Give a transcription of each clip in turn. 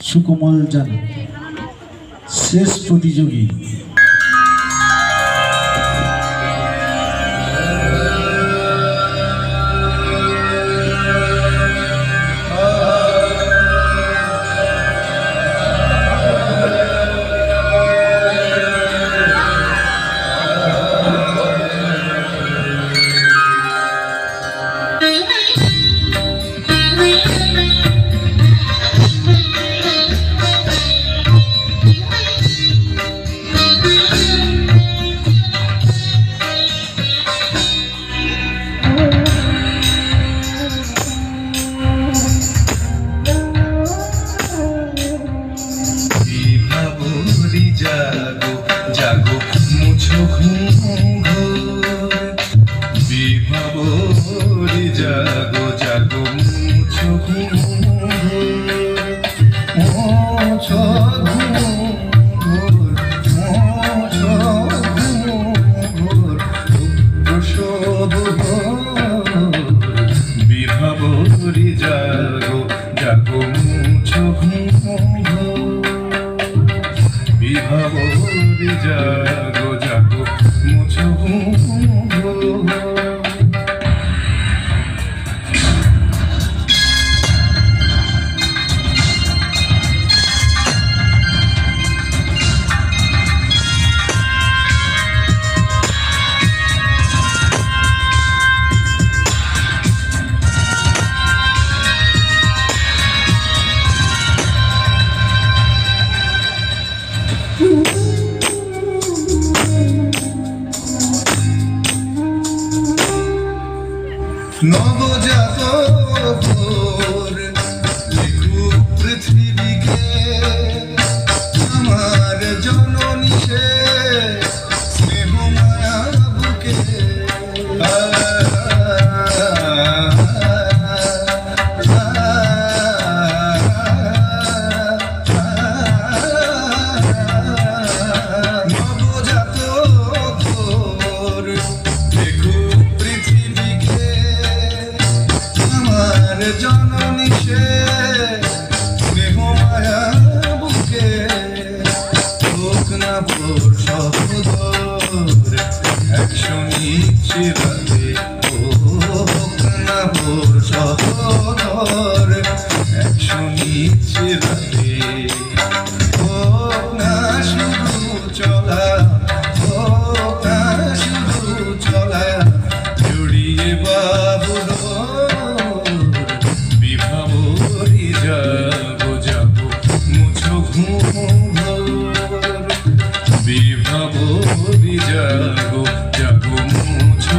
সুকোমল জানা শেষ প্রতিযোগী। जागो जागो मुझो घूर विभावरी जागो जागो मुझो विभावरी जागो जागो मुझो विभावरी जागो जागो मुझो নবজাত ভোর লেখু পৃথিবীকে আমার জননী সে স্নেহ মায়া বুকে নবজাত ভোর লেখু জননী সে স্নেহ মায়া বুকে হোক না ভোর সহোদর একশো নিচ্ছে রাতে হোক না ভোর সহোদর একশো নিচ্ছে রাতে হোক না শুধু চলা হোক না শুধু চলা জড়িয়ে বাবুর जागो जागो मुझो विभावरी जागो जागो मुझो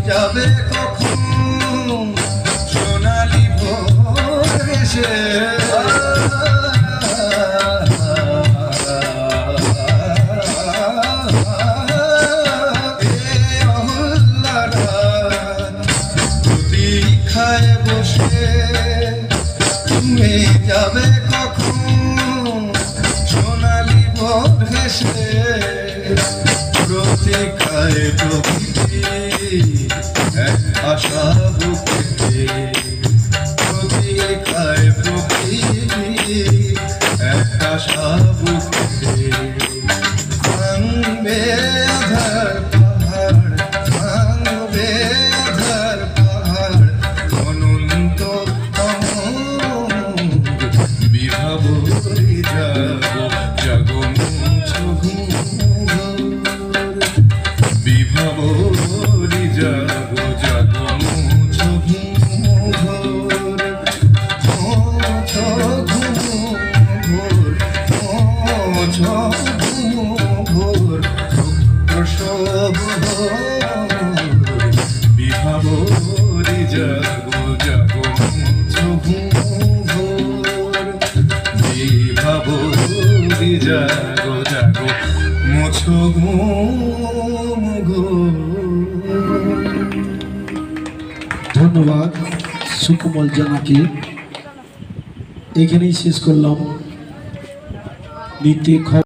যাবে কখন সোনালি ভোর এসে প্রতীক্ষায় বসে তুমি যাবে কখন সোনালি ভোর এসে প্রতীক্ষায় প্রকৃতি এক আশা বুকেতে প্রতীক্ষায় প্রকৃতি এক আশা বুকেতে ভাঙবে আধার পাহাড় দিয়েছো ঘুম গো। ধন্যবাদ সুকুমল জানাকে। এখানেই শেষ করলাম নীতি।